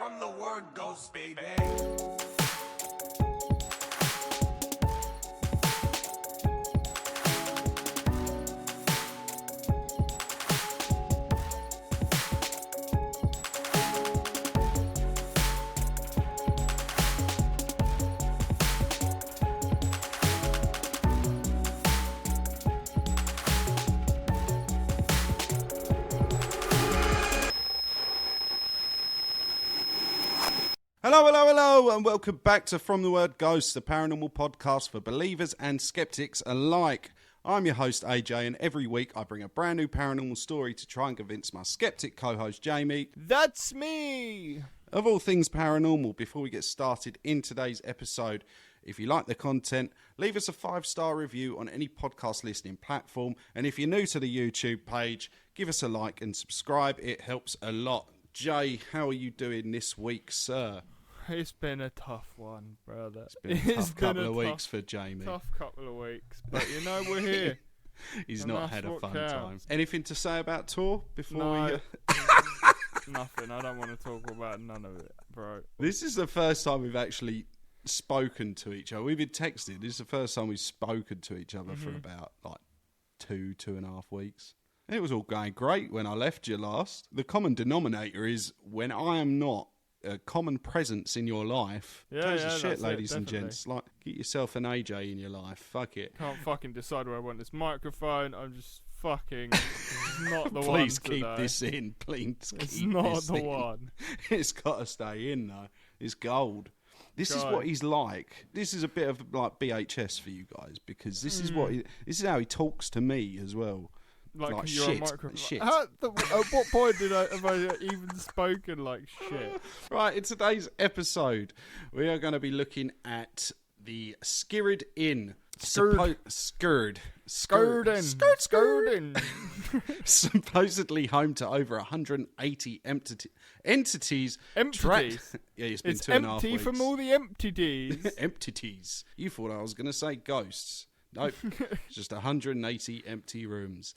From the word ghost, baby. Hello, and welcome back to From the Word Ghost, the paranormal podcast for believers and skeptics alike. I'm your host, AJ, and every week I bring a brand new paranormal story to try and convince my skeptic co-host, Jamie. That's me! Of all things paranormal. Before we get started in today's episode, if you like the content, leave us a 5-star review on any podcast listening platform. And if you're new to the YouTube page, give us a like and subscribe. It helps a lot. Jay, how are you doing this week, sir? It's been a tough one, brother. It's been a tough couple of weeks for Jamie. Tough couple of weeks, but you know we're here. He's not had a fun time. Anything to say about tour before we... Nothing. I don't want to talk about none of it, bro. This is the first time we've actually spoken to each other. We've been texting. This is the first time we've spoken to each other for about like 2.5 weeks. And it was all going great when I left you last. The common denominator is when I am not a common presence in your life. Those are shit, ladies and gents. Like, get yourself an AJ in your life. Fuck it. Can't fucking decide where I want this microphone. I'm just fucking not the one. Please keep this in. Please it's keep not this the in. one. It's got to stay in though. It's gold. This is what he's like. This is a bit of like BHS for you guys because this is what this is how he talks to me as well. Like you're shit, a microphone. shit. At what point have I even spoken like shit? Right, in today's episode, we are going to be looking at the Skirrid Inn. Skirrid Inn. Supposedly home to over 180 entities. Entities? Yeah, it's been it's 2.5 weeks. empty from all the entities. Entities. You thought I was going to say ghosts. Nope, it's just 180 empty rooms.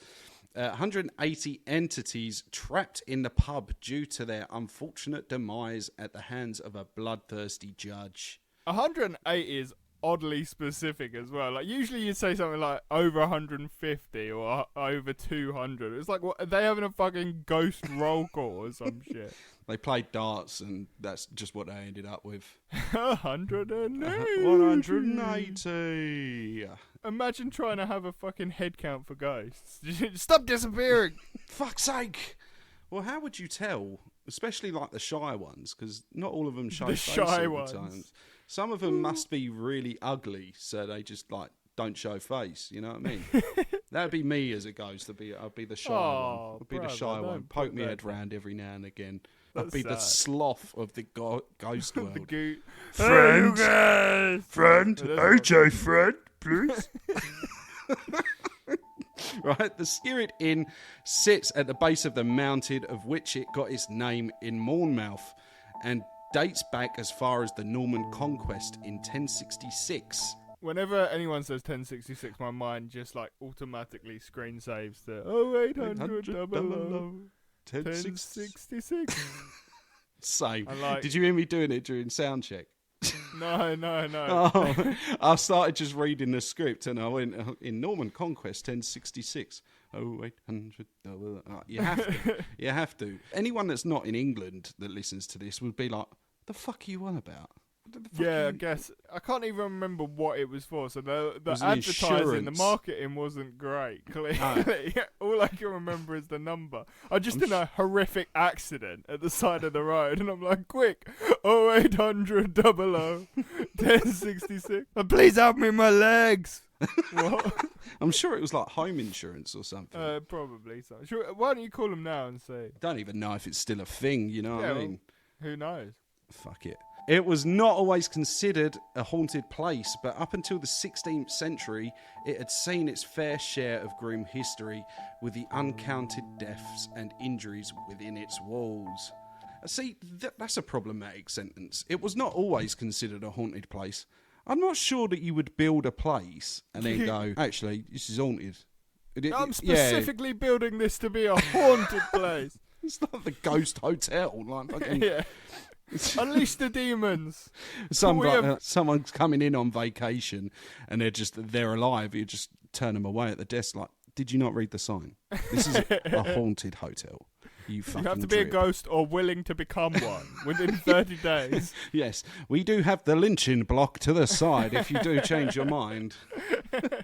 180 entities trapped in the pub due to their unfortunate demise at the hands of a bloodthirsty judge. 180 is oddly specific as well. Like usually you'd say something like over 150 or over 200. It's like, what, are they having a fucking ghost roll call or some shit? They played darts and that's just what they ended up with. 180. 180. Imagine trying to have a fucking head count for ghosts. Stop disappearing. Fuck's sake. Well, how would you tell? Especially like the shy ones, because not all of them show the face shy all ones. the time. Some of them must be really ugly, so they just like don't show face. You know what I mean? That'd be me as a ghost. I'd be the shy one. I'd be the shy one. Poke me head round every now and again. I'd be the sloth of the ghost world. Friend, AJ friend, please. Right, the Skirrid Inn sits at the base of the mountain of which it got its name in Monmouth and dates back as far as the Norman Conquest in 1066. Whenever anyone says 1066, my mind just like automatically screen saves the 0800 1066. Same. Like, did you hear me doing it during sound check? No. Oh, I started just reading the script and I went, in Norman Conquest 1066. 0800. You have to. Anyone that's not in England that listens to this would be like, the fuck are you on about? Yeah, I guess. I can't even remember what it was for. So the advertising, insurance. the marketing wasn't great, clearly. All I can remember is the number. I just in a horrific accident at the side of the road, and I'm like, quick, 0800 1066. Please help me, my legs. What? I'm sure it was like home insurance or something. Probably so. Sure, why don't you call them now and see? Don't even know if it's still a thing, you know what I mean? Well, who knows? Fuck it. It was not always considered a haunted place, but up until the 16th century, it had seen its fair share of grim history with the uncounted deaths and injuries within its walls. See, that's a problematic sentence. It was not always considered a haunted place. I'm not sure that you would build a place and then go, actually, this is haunted. I'm specifically building this to be a haunted place. It's not the ghost hotel. Like fucking... Yeah. Unleash the demons. Someone's coming in on vacation and they're alive. You just turn them away at the desk like, did you not read the sign? This is a haunted hotel. You have to be a ghost or willing to become one within 30 days. Yes, we do have the lynching block to the side if you do change your mind.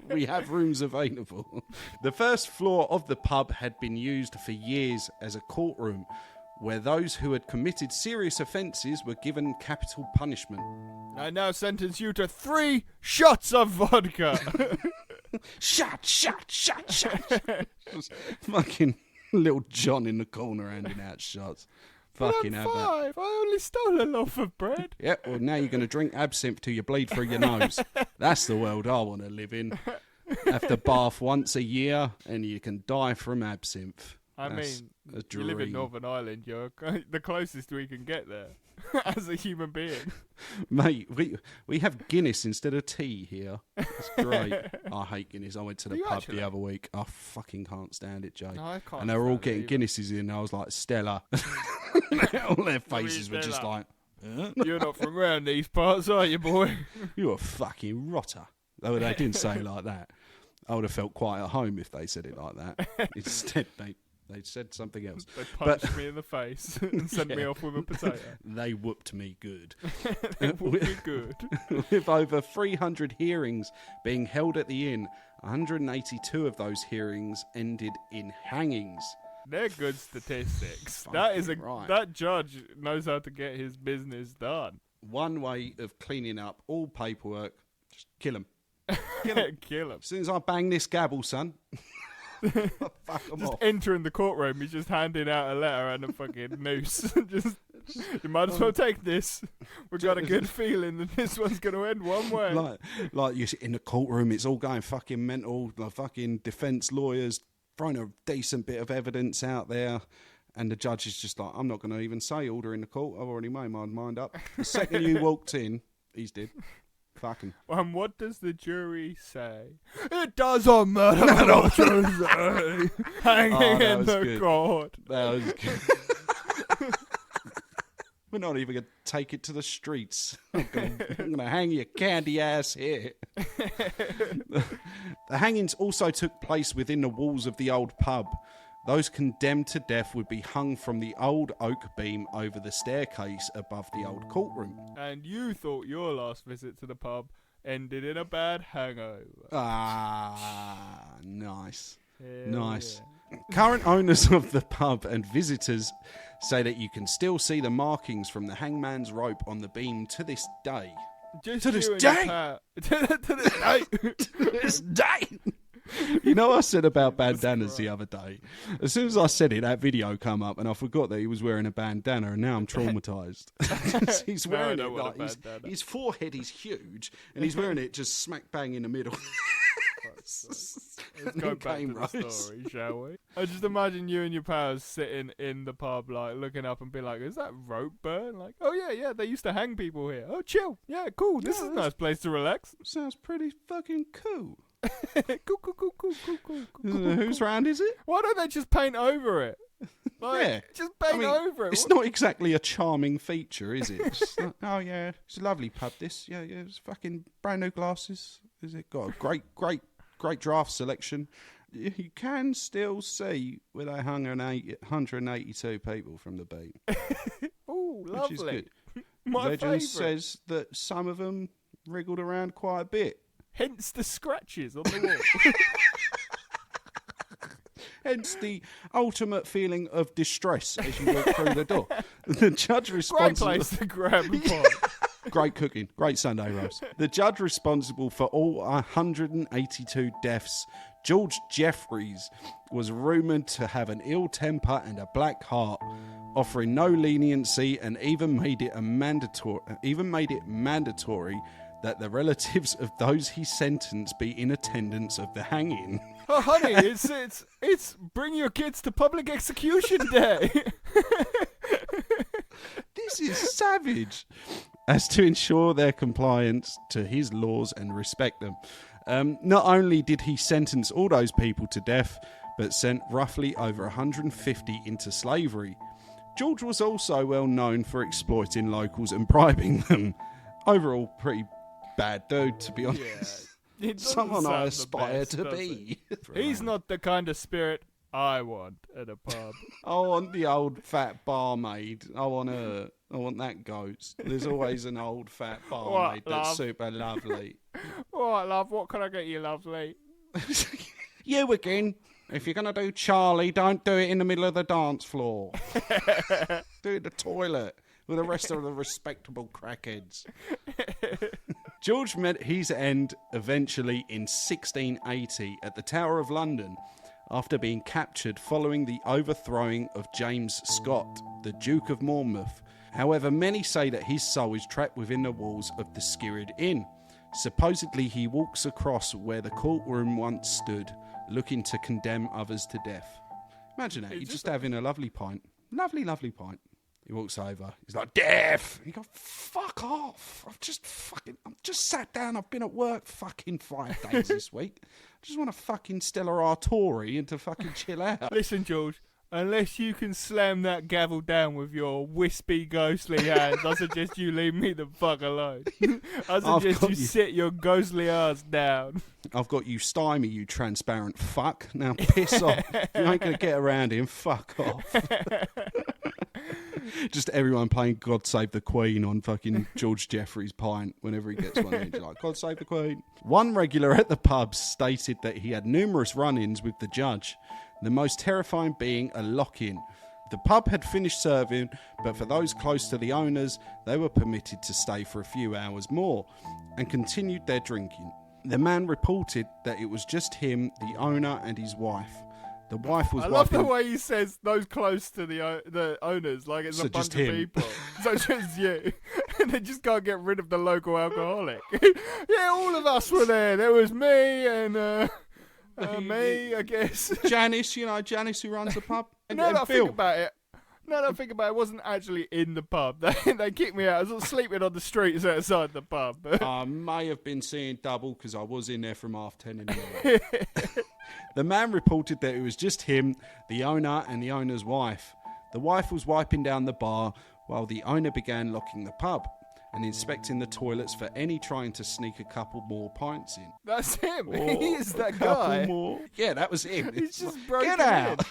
We have rooms available. The first floor of the pub had been used for years as a courtroom where those who had committed serious offences were given capital punishment. I now sentence you to 3 shots of vodka. Shot. Fucking Little John in the corner handing out shots. Fucking have that. 5. I only stole a loaf of bread. Yeah, well, now you're going to drink absinthe till you bleed through your nose. That's the world I want to live in. Have to bath once a year and you can die from absinthe. That's you live in Northern Ireland. You're the closest we can get there as a human being. Mate, we have Guinness instead of tea here. It's great. I hate Guinness. I went to the pub the other week. I fucking can't stand it, Jay. No, I can't. And they were all getting Guinnesses in. I was like, Stella. All their faces were just like... You're not from around these parts, are you, boy? You're a fucking rotter. Though they didn't say it like that. I would have felt quite at home if they said it like that. Instead, they said something else. They punched me in the face and sent me off with a potato. They whooped me good. They whooped me good. With over 300 hearings being held at the inn, 182 of those hearings ended in hangings. They're good statistics. Right. That judge knows how to get his business done. One way of cleaning up all paperwork, just kill him. Kill him. As soon as I bang this gavel, son... Just entering the courtroom, he's just handing out a letter and a fucking noose. You might as well take this. We've got a good feeling that this one's going to end one way. Like you sit in the courtroom, it's all going fucking mental. The fucking defence lawyers throwing a decent bit of evidence out there, and the judge is just like, I'm not going to even say order in the court. I've already made my mind up. The second you walked in, he's dead. Fucking. And what does the jury say? It doesn't matter what you say. Hanging in the court. That was good. We're not even going to take it to the streets. I'm going to hang your candy ass here. The hangings also took place within the walls of the old pub. Those condemned to death would be hung from the old oak beam over the staircase above the old courtroom. And you thought your last visit to the pub ended in a bad hangover. Ah, nice. Nice. Yeah. Current owners of the pub and visitors say that you can still see the markings from the hangman's rope on the beam to this day. To this day? To this day! You know, I said about bandanas the other day. As soon as I said it, that video come up, and I forgot that he was wearing a bandana, and now I'm traumatized. He's wearing it like his forehead is huge, and he's wearing it just smack bang in the middle. Let's go back to the story, shall we? I just imagine you and your pals sitting in the pub, like looking up and be like, "Is that rope burn?" Like, "Oh yeah, they used to hang people here. Oh, chill, yeah, cool. This is a nice place to relax. Sounds pretty fucking cool." Cool. Whose round is it? Why don't they just paint over it? Just paint over it. It's not exactly a charming feature, is it? It's like, oh yeah, it's a lovely pub. This, yeah, it's fucking brand new glasses. Is it got a great draft selection? You can still see where they hung 182 people from the beam. Oh, lovely. Which is good. Legend favourite says that some of them wriggled around quite a bit. Hence the scratches on the wall. Hence the ultimate feeling of distress as you walk through the door. The judge responsible... Great place to grab a pot. Great cooking. Great Sunday roast. The judge responsible for all 182 deaths, George Jeffries, was rumoured to have an ill temper and a black heart, offering no leniency, and even made it mandatory that the relatives of those he sentenced be in attendance of the hanging. Oh, honey, it's bring your kids to public execution day. This is savage. As to ensure their compliance to his laws and respect them. Not only did he sentence all those people to death, but sent roughly over 150 into slavery. George was also well known for exploiting locals and bribing them. Overall, pretty bad dude, to be honest. Yeah. Someone I aspire to be. He's not the kind of spirit I want at a pub. I want the old fat barmaid. I want her. I want that ghost. There's always an old fat barmaid that's super lovely. What, love? What can I get you, lovely? You again. If you're going to do Charlie, don't do it in the middle of the dance floor. Do it in the toilet with the rest of the respectable crackheads. George met his end eventually in 1680 at the Tower of London after being captured following the overthrowing of James Scott, the Duke of Monmouth. However, many say that his soul is trapped within the walls of the Skirrid Inn. Supposedly, he walks across where the courtroom once stood, looking to condemn others to death. Imagine that, you're just having a lovely pint. Lovely, lovely pint. He walks over. He's like, death! You go, fuck off! I'm just sat down. I've been at work fucking 5 days this week. I just want to fucking Stella Artois and to fucking chill out. Listen, George, unless you can slam that gavel down with your wispy, ghostly hands, I suggest you leave me the fuck alone. I suggest you sit your ghostly ass down. I've got you stymie, you transparent fuck. Now piss off. You ain't going to get around him. Fuck off. Just everyone playing God Save the Queen on fucking George Jeffries' pint whenever he gets one in. Like, God Save the Queen. One regular at the pub stated that he had numerous run-ins with the judge, the most terrifying being a lock-in. The pub had finished serving, but for those close to the owners, they were permitted to stay for a few hours more and continued their drinking. The man reported that it was just him, the owner, and his wife. The wife was I love the way he says those close to the owners, like it's So a bunch just of him. people, such as you. And they just can't get rid of the local alcoholic. Yeah, all of us were there. There was me and me, I guess. Janice, Janice who runs the pub. Now that I think about it, it wasn't actually in the pub. They kicked me out. I was sleeping on the streets outside the pub. I may have been seeing double because I was in there from 10:30 in the morning. The man reported that it was just him, the owner, and the owner's wife. The wife was wiping down the bar while the owner began locking the pub and inspecting the toilets for any trying to sneak a couple more pints in. That's him. Or He is that a couple guy. more. Yeah, that was him. He's It's just like, broken get out.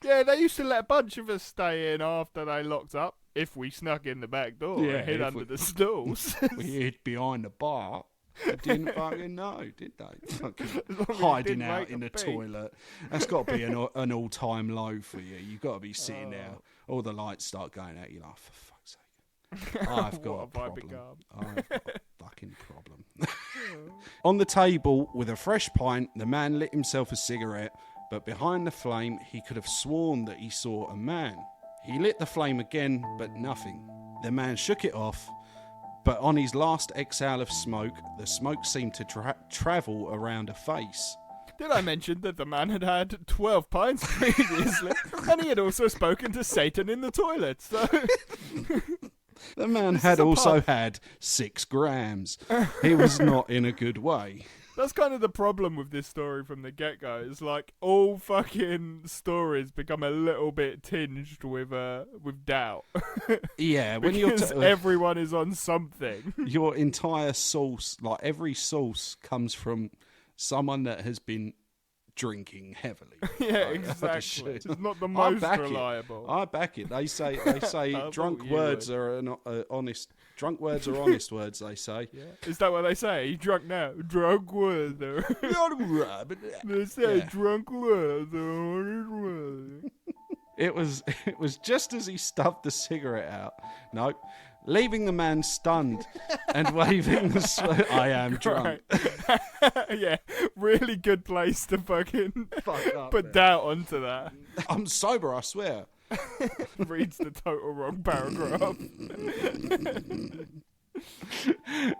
Yeah, they used to let a bunch of us stay in after they locked up, if we snuck in the back door Yeah, and hid if under we- the stools. We hid behind the bar. They didn't fucking know, did they? Fucking As long as you hiding didn't out make in a the peep. toilet. That's got to be an all-time low for you. You've got to be sitting there. All the lights start going out. You're like, for fuck's sake. I've got a What have I problem. become? I've got a fucking problem. On the table, with a fresh pint, the man lit himself a cigarette, but behind the flame, he could have sworn that he saw a man. He lit the flame again, but nothing. The man shook it off, but on his last exhale of smoke, the smoke seemed to travel around a face. Did I mention that the man had had 12 pints previously, and he had also spoken to Satan in the toilet? So The man This had is a also pub. had 6 grams. He was not in a good way. that's kind of the problem with this story from the get-go. It's like all fucking stories become a little bit tinged with doubt. Yeah, when you're Because everyone is on something. your entire source, like every source, comes from someone that has been drinking heavily. Yeah, Like, exactly. It's not the I most back reliable. it. I back it. They say I drunk thought you words would. are honest. Drunk words are honest words. They say. Yeah. Is that what they say? You drunk now? Drunk words. They say Yeah. drunk words are honest words. It was just as he stuffed the cigarette out. Nope. Leaving the man stunned and waving the I am drunk. Right. Yeah, really good place to fucking Fuck up, put man. doubt onto that. I'm sober, I swear. Reads the total wrong paragraph.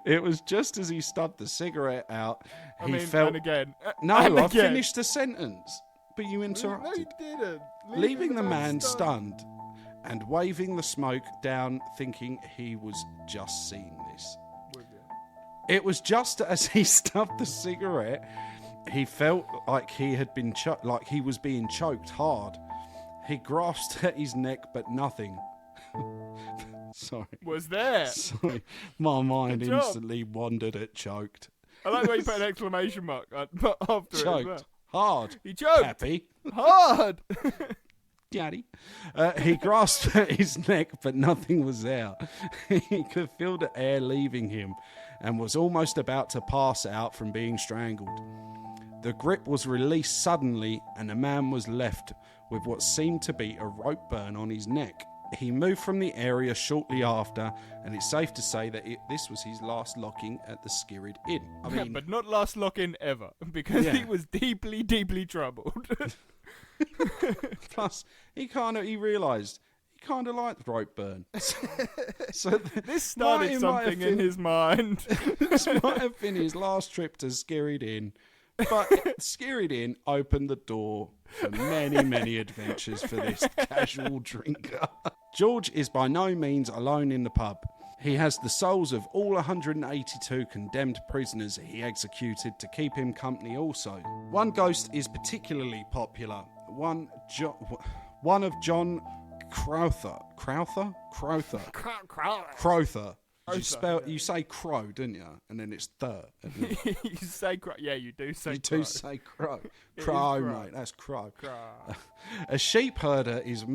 It was just as he stuffed the cigarette out, I he mean, felt... and again. No, and I again. finished the sentence, but you No, interrupted. you didn't. Leaving the man stunned and waving the smoke down, thinking he was just seeing this. With you. It was just as he stuffed the cigarette, he felt like he had been like he was being choked hard. He grasped at his neck, but nothing. Sorry. Was there? Sorry. My mind Good job. instantly wandered at choked. I like the way you put an exclamation mark after it as Choked. well. Hard. He choked. Happy. Hard. Daddy. He grasped at his neck, but nothing was there. He could feel the air leaving him and was almost about to pass out from being strangled. The grip was released suddenly, and the man was left with what seemed to be a rope burn on his neck. He moved from the area shortly after, and it's safe to say that this was his last locking at the Skirrid Inn. I mean, but not last lock-in ever, because Yeah. he was deeply, deeply troubled. plus, he realised he kind of liked rope burn. So This started something in his mind. This might have been his last trip to Skirrid Inn, but Skirrid Inn opened the door for many, many adventures for this casual drinker. George is by no means alone in the pub. He has the souls of all 182 condemned prisoners he executed to keep him company also. One ghost is particularly popular. One of John Crowther. You say crow, didn't you? And then it's third. You say crow. Yeah, you do say You crow. do say crow. It is Crow, crow. mate. That's crow. Crow. A sheep herder is...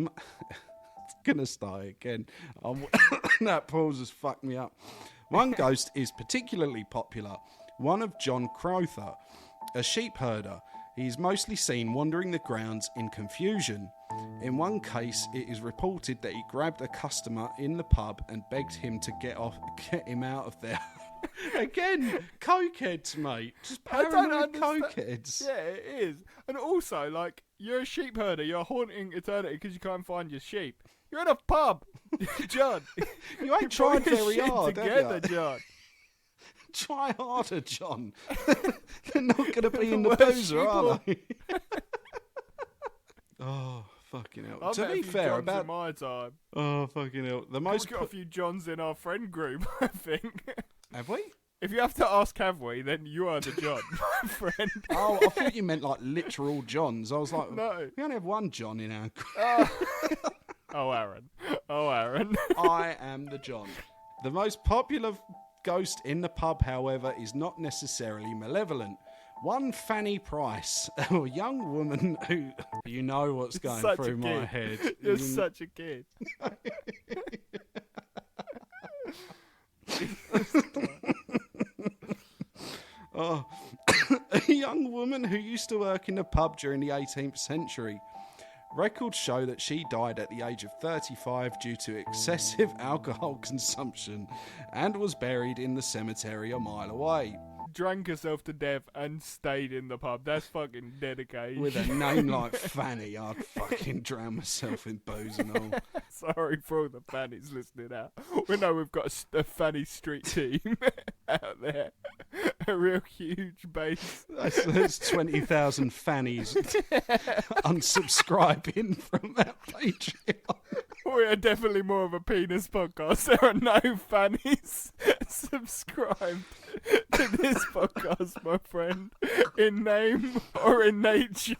gonna start again. That pause has fucked me up. One ghost is particularly popular. One of John Crowther, a sheep herder. He is mostly seen wandering the grounds in confusion. In one case, it is reported that he grabbed a customer in the pub and begged him to get him out of there. Again, cokeheads, mate. Just paranoid cokeheads. Yeah, it is. And also, like, you're a sheep herder. You're haunting eternity because you can't find your sheep. You're in a pub, John. You ain't tried very hard, together, have you? John. Try harder, John. They're not going to be in the Worst boozer, are people. they? Oh, fucking hell. I've To met a be few fair, Johns in my time. Oh, fucking hell. The We've most... got a few Johns in our friend group, I think. Have we? If you have to ask have we, then you are the John, my friend. Oh, I thought you meant like literal Johns. I was like, No. we only have one John in our group. Oh, Aaron. I am the John. The most popular ghost in the pub, however, is not necessarily malevolent. One Fanny Price, a young woman who... You know what's going Such through a my kid. head. You're such a kid. Oh, a young woman who used to work in a pub during the 18th century. Records show that she died at the age of 35 due to excessive alcohol consumption and was buried in the cemetery a mile away. Drank herself to death and stayed in the pub. That's fucking dedication. With a name like Fanny, I'd fucking drown myself in booze and all. Sorry for all the Fannies listening out. We know we've got a Fanny Street team out there. A real huge base. That's 20,000 Fannies unsubscribing from our Patreon. We are definitely more of a penis podcast. There are no Fannies subscribed to this podcast, my friend, in name or in nature.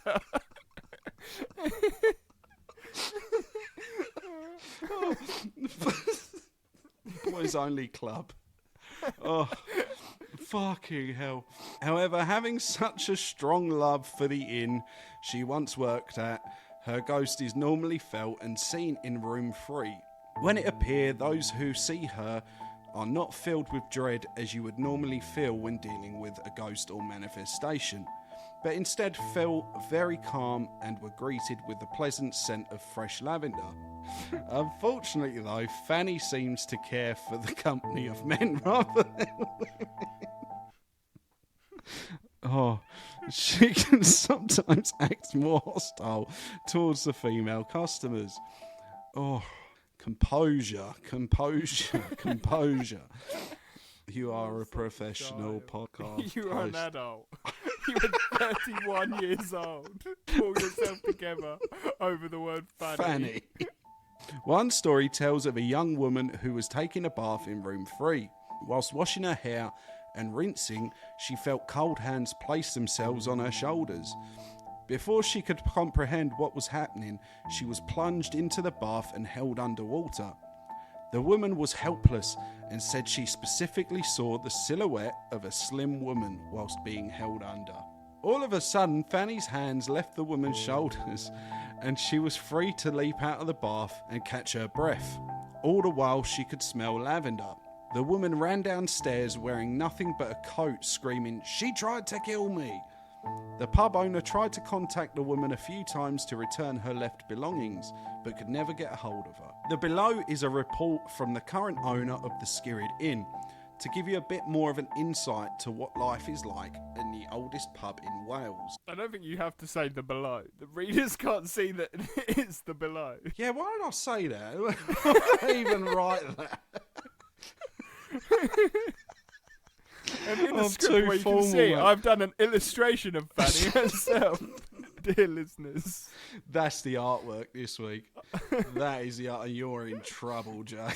Boys only club. Oh, fucking hell. However, having such a strong love for the inn she once worked at, her ghost is normally felt and seen in room 3. When it appears, those who see her are not filled with dread as you would normally feel when dealing with a ghost or manifestation, but instead feel very calm and were greeted with the pleasant scent of fresh lavender. Unfortunately, though, Fanny seems to care for the company of men rather than women. Oh, she can sometimes act more hostile towards the female customers. Oh, composure. You are a professional podcast You are an host. adult. You are 31 years old. Pull yourself together over the word Fanny. One story tells of a young woman who was taking a bath in room 3. Whilst washing her hair and rinsing, she felt cold hands place themselves on her shoulders. Before she could comprehend what was happening, she was plunged into the bath and held underwater. The woman was helpless and said she specifically saw the silhouette of a slim woman whilst being held under. All of a sudden, Fanny's hands left the woman's shoulders and she was free to leap out of the bath and catch her breath. All the while, she could smell lavender. The woman ran downstairs wearing nothing but a coat, screaming, "She tried to kill me!" The pub owner tried to contact the woman a few times to return her left belongings, but could never get a hold of her. The below is a report from the current owner of the Skirrid Inn, to give you a bit more of an insight to what life is like in the oldest pub in Wales. I don't think you have to say the below. The readers can't see that it's the below. Yeah, why did I say that? Why did I even write that? And in the script where you can see, I've done an illustration of Fanny herself. Dear listeners. That's the artwork this week. That is the art, and you're in trouble, Jay.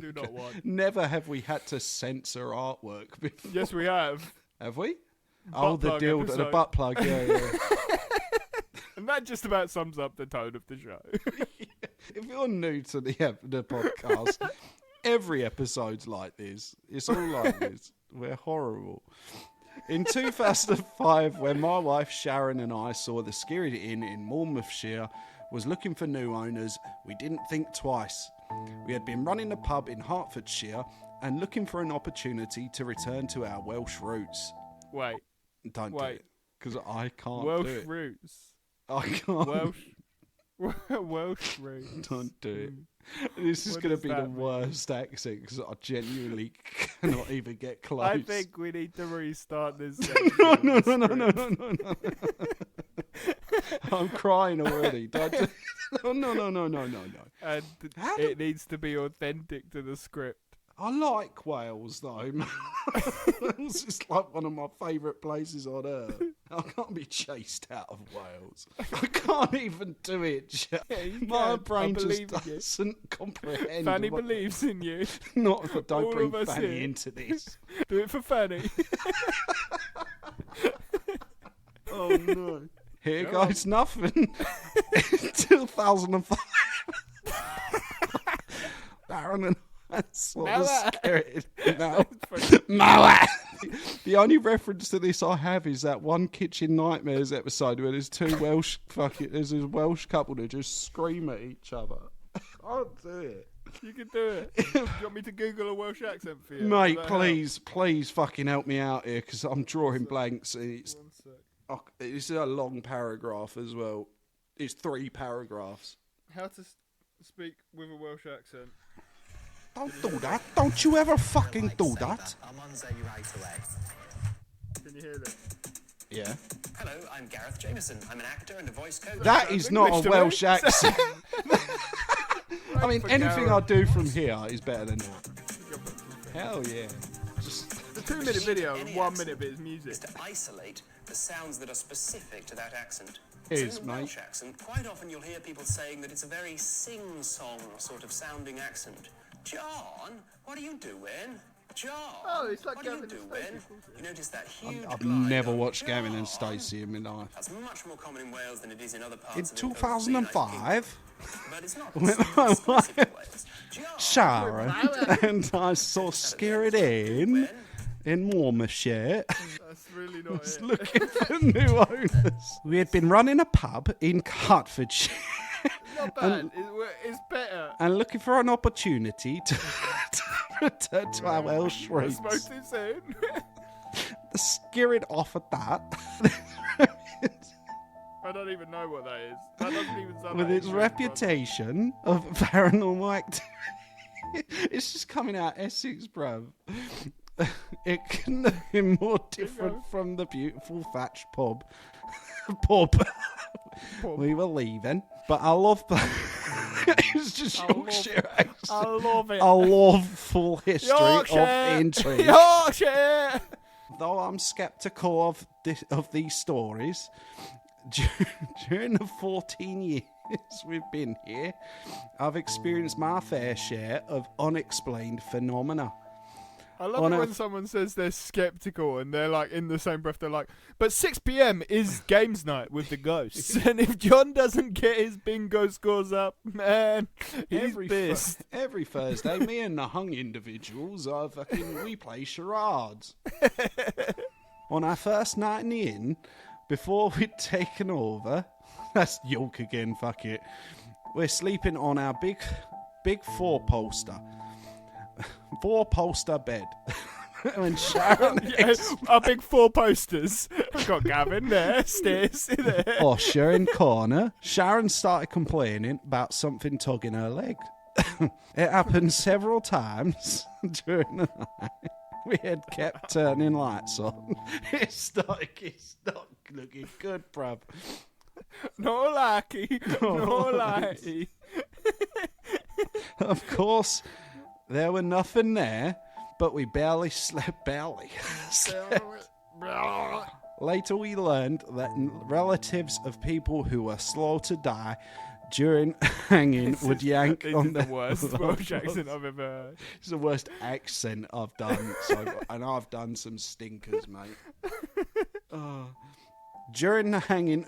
Do not want. Never have we had to censor artwork before. Yes, we have. Have we? Butt the plug dildo, episode. the butt plug, yeah. And that just about sums up the tone of the show. If you're new to the podcast, every episode's like this. It's all like this. We're horrible. In 2005, when my wife Sharon and I saw the Skirrid Inn in Monmouthshire was looking for new owners, we didn't think twice. We had been running a pub in Hertfordshire and looking for an opportunity to return to our Welsh roots. Wait. Don't do it, because I can't Welsh do it. roots. I can't. Welsh roots. Don't do it. This is going to be the worst accent because I genuinely cannot even get close. I think we need to restart this. No. I'm crying already. Don't do... No. And it needs to be authentic to the script. I like Wales though. Wales is like one of my favourite places on earth. I can't be chased out of Wales. I can't even do it. My brain just doesn't comprehend. Fanny believes in you. Not if I don't All bring of us Fanny here. into this. Do it for Fanny. Oh no. Here goes nothing. 2005. Baron and I saw the Skirrid. The only reference to this I have is that one Kitchen Nightmares episode where there's there's a Welsh couple that just scream at each other. I can't do it. You can do it. Do you want me to Google a Welsh accent for you? Mate, please fucking help me out here because I'm drawing blanks. It's a long paragraph as well. It's 3 paragraphs. How to speak with a Welsh accent. Don't do that. Don't you ever fucking do that. I'm on there right away. Can you hear that? Yeah. Hello, I'm Gareth Jameson. I'm an actor and a voice coach. That is not a Welsh accent. I mean, anything I do from here is better than that. Hell yeah. Just the 2-minute video and 1 minute bit is music. Is to isolate the sounds that are specific to that accent. Is, so in the mate. Welsh accent, quite often you'll hear people saying that it's a very sing-song sort of sounding accent. John, what are you doing? John, Oh, it's like what are you Gavin and doing? Stacey. You notice that huge I've glide never on watched Gavin and John. Stacey in my life. That's much more common in Wales than it is in other parts In of the overseas, I think. 2005, But it's not When my exclusive to Wales. John, Sharon and I saw Skirrid Inn in Monmouthshire. That's really not it. Looking for new owners. We had been running a pub in Hertfordshire Not bad. It's better. and looking for an opportunity to return to our Welsh I roots. smoked too soon. The Skirrid offered that. I don't even know what that is. That doesn't even sound With like its English, reputation of paranormal activity. It's just coming out Essex, bruv. It couldn't have been more different from the beautiful thatched pub we were leaving. But I love that. It's just Yorkshire accent. I love it. I love full history Yorkshire. of intrigue. Yorkshire. Though I'm sceptical of these stories, during the 14 years we've been here, I've experienced my fair share of unexplained phenomena. I love it when someone says they're skeptical and they're like, in the same breath, they're like, but 6 p.m. is games night with the ghosts. And if John doesn't get his bingo scores up, man, he's pissed. Every Thursday, me and the hung individuals, we play charades. On our first night in the inn, before we'd taken over, that's York again, fuck it, we're sleeping on our big four-poster bed. When Sharon... our big 4 posters. We've got Gavin there, Stairs there. Osher in corner. Sharon started complaining about something tugging her leg. It happened several times during the night. We had kept turning lights on. It's not looking good, bruv. No likey. No likey. Of course, there were nothing there, but we barely slept. Later we learned that relatives of people who were slow to die during hanging would yank on the worst Welsh accent I've ever heard. It's the worst accent I've done, and I've done some stinkers, mate. During the hanging,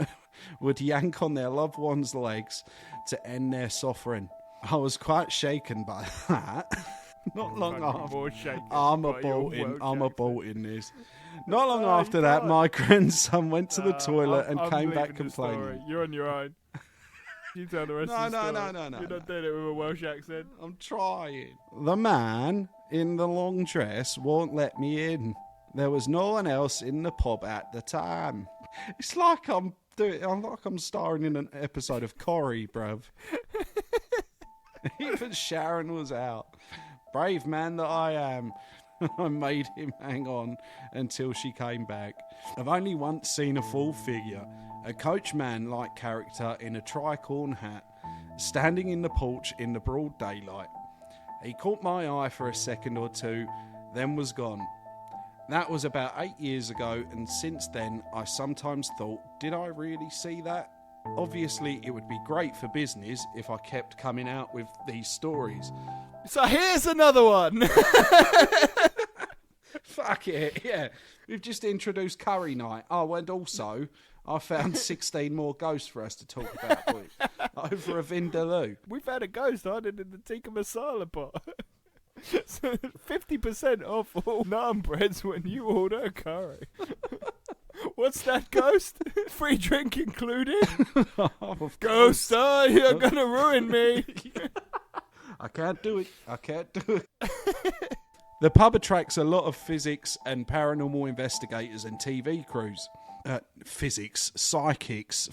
would yank on their loved one's legs to end their suffering. I was quite shaken by that. Not long after, I'm a bolt in this. Not long after that, my grandson went to the toilet and came back complaining. You're on your own. You tell the rest of the story. No. You're not doing it with a Welsh accent. I'm trying. The man in the long dress won't let me in. There was no one else in the pub at the time. It's like I'm starring in an episode of Corrie, bruv. Even Sharon was out. Brave man that I am. I made him hang on until she came back. I've only once seen a full figure, a coachman-like character in a tricorn hat, standing in the porch in the broad daylight. He caught my eye for a second or two, then was gone. That was about 8 years ago, and since then I sometimes thought, did I really see that? Obviously, it would be great for business if I kept coming out with these stories. So here's another one. Fuck it, yeah. We've just introduced curry night. Oh, and also, I found 16 more ghosts for us to talk about, please. Over a vindaloo. We've had a ghost hiding in the tikka masala pot. So 50% off all naan breads when you order a curry. What's that, ghost? Free drink included? Ghost, you're gonna ruin me. I can't do it. The pub attracts a lot of physics and paranormal investigators and TV crews. Psychics.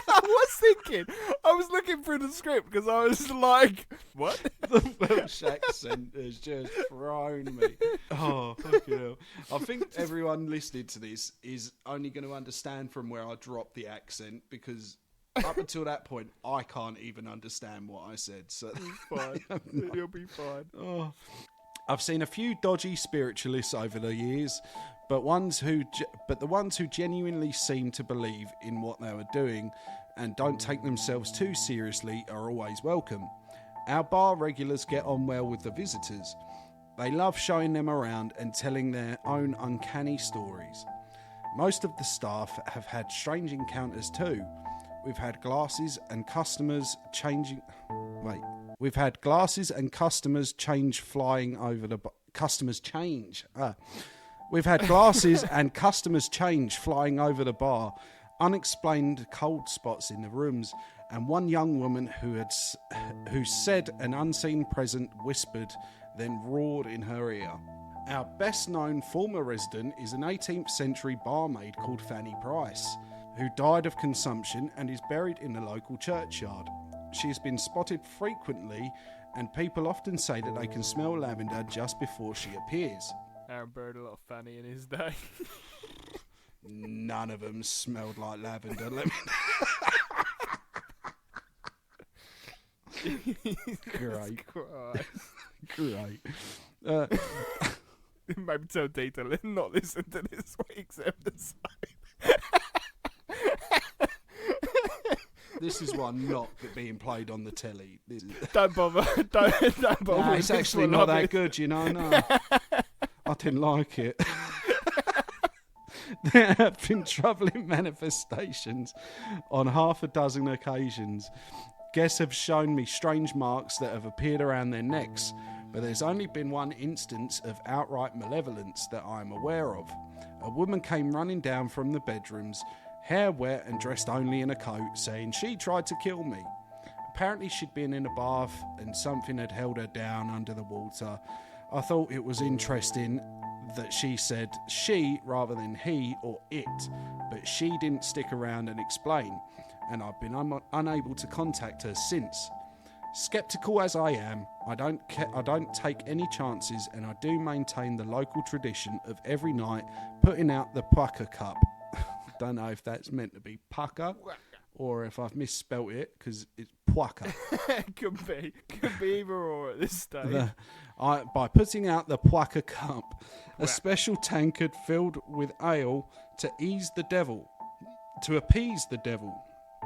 I was thinking. I was looking through the script because I was like, what? The Welsh accent has just thrown me. Oh, fucking hell. I think everyone listening to this is only going to understand from where I dropped the accent, because up until that point, I can't even understand what I said. So it's fine. You'll be fine. Oh. I've seen a few dodgy spiritualists over the years, but the ones who genuinely seem to believe in what they were doing and don't take themselves too seriously are always welcome. Our bar regulars get on well with the visitors. They love showing them around and telling their own uncanny stories. Most of the staff have had strange encounters too. We've had glasses and customers change flying over the We've had glasses and customers change flying over the bar, unexplained cold spots in the rooms, and one young woman who said an unseen presence whispered, then roared in her ear. Our best known former resident is an 18th century barmaid called Fanny Price, who died of consumption and is buried in the local churchyard. She has been spotted frequently, and people often say that they can smell lavender just before she appears. Aaron buried a lot of Fanny in his day. None of them smelled like lavender. Let me... Great. Great. Maybe tell detail and not listen to this week's episode. This is one not being played on the telly. Don't bother. Don't bother. Nah, it's actually not that good, you know. No. I didn't like it. There have been troubling manifestations on half a dozen occasions. Guests have shown me strange marks that have appeared around their necks, but there's only been one instance of outright malevolence that I am aware of. A woman came running down from the bedrooms, hair wet and dressed only in a coat, saying she tried to kill me. Apparently she'd been in a bath and something had held her down under the water. I thought it was interesting that she said she rather than he or it, but she didn't stick around and explain, and I've been unable to contact her since. Skeptical as I am, I don't take any chances, and I do maintain the local tradition of every night putting out the pucker cup. Don't know if that's meant to be pucker or if I've misspelt it, because it's pucker. Could be either or at this stage. By putting out the pucker cup, a special tankard filled with ale to appease the devil.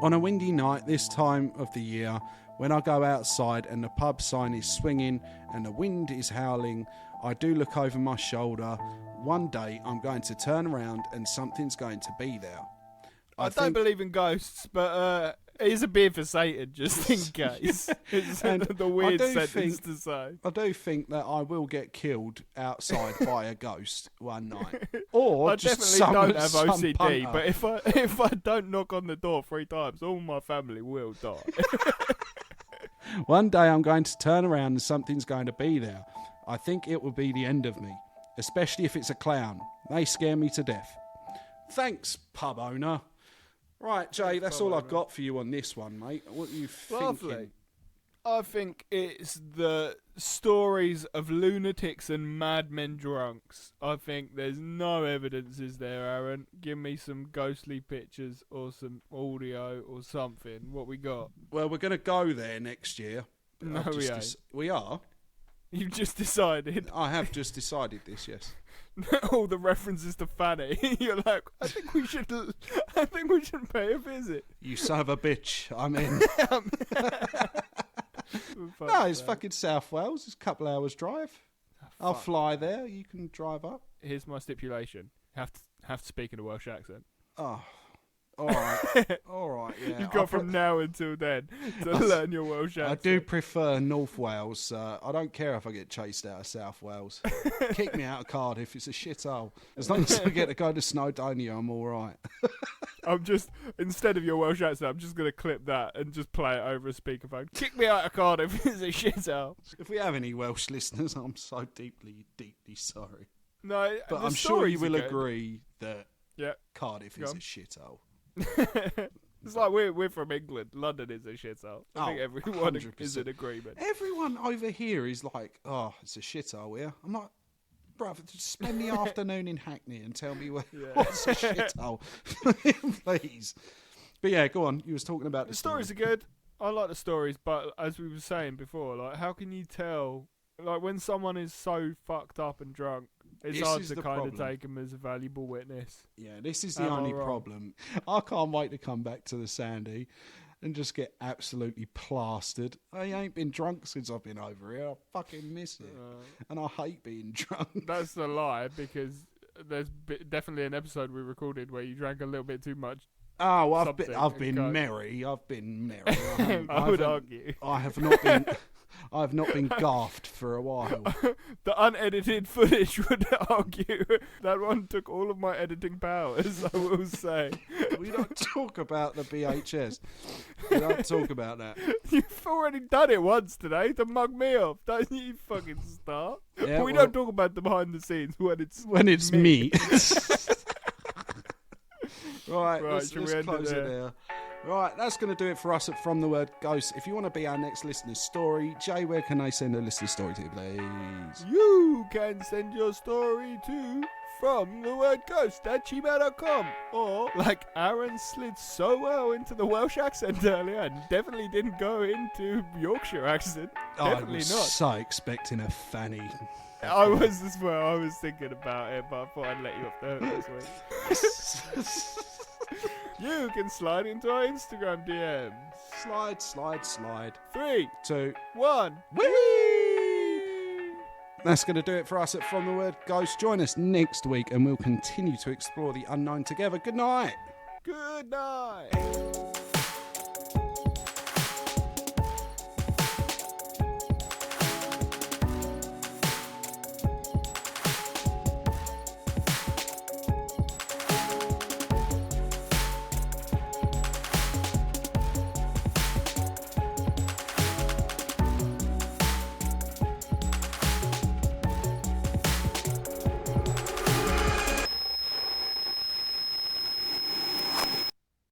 On a windy night this time of the year, when I go outside and the pub sign is swinging and the wind is howling, I do look over my shoulder. One day I'm going to turn around and something's going to be there. I don't believe in ghosts, but it is a beer for Satan, just in case. It's the weird sentence to say. I do think that I will get killed outside by a ghost one night. Or I just definitely don't have some OCD, punter. but if I don't knock on the door 3 times, all my family will die. One day I'm going to turn around and something's going to be there. I think it will be the end of me, especially if it's a clown. They scare me to death. Thanks, pub owner. Right, Jay, that's all I've got for you on this one, mate. What are you thinking? Lovely. I think it's the stories of lunatics and madmen drunks. I think there's no evidence, is there, Aaron? Give me some ghostly pictures or some audio or something. What we got? Well, we're going to go there next year. No, we ain't. We are? You've just decided. I have just decided this, yes. All the references to Fanny. You're like, I think we should pay a visit. You son of a bitch. I'm in. No, it's fucking South Wales. It's a couple hours drive. I'll fly there. You can drive up. Here's my stipulation. Have to speak in a Welsh accent. Oh, all right. All right, yeah. You've got from now until then to learn your Welsh accent. I do prefer North Wales. I don't care if I get chased out of South Wales. Kick me out of Cardiff. It's a shithole. As long as I get to go to Snowdonia, I'm all right. Instead of your Welsh accent, I'm just going to clip that and just play it over a speakerphone. Kick me out of Cardiff. It's a shithole. If we have any Welsh listeners, I'm so deeply, deeply sorry. No, but I'm sure you will agree that Cardiff is a shithole. It's like we're from England. London is a shithole. I think everyone 100%. is in agreement. Everyone over here is like, oh, it's a shithole here. I'm like, brother, just spend the afternoon in Hackney and tell me what's a shithole. Please. But yeah, go on. You was talking about the stories are good. I like the stories, but as we were saying before, like, how can you tell? Like, when someone is so fucked up and drunk, it's hard to kind of take them as a valuable witness. Yeah, this is the only problem. I can't wait to come back to the Sandy and just get absolutely plastered. I ain't been drunk since I've been over here. I fucking miss it. And I hate being drunk. That's a lie, because there's definitely an episode we recorded where you drank a little bit too much. Oh, well, I've been merry. I've been merry. I would argue. I have not been... I've not been gaffed for a while. The unedited footage would argue that one took all of my editing powers, I will say. We don't talk about the VHS. We don't talk about that. You've already done it once today to mug me off. Don't you fucking start. Yeah, we don't talk about the behind the scenes when it's me. Right, let's should we end close it there. Right, that's going to do it for us at From the Word Ghost. If you want to be our next listener's story, Jay, where can they send a listener's story to, please? You can send your story to fromthewordghost@gmail.com, or, like Aaron slid so well into the Welsh accent earlier and definitely didn't go into Yorkshire accent. Definitely I was not. so expecting a Fanny. I was as well. I was thinking about it, but I thought I'd let you off the hook this week. You can slide into our Instagram DMs. Slide. 3, 2, 1. Whee! That's going to do it for us at From the Word Ghost. Join us next week and we'll continue to explore the unknown together. Good night. Good night.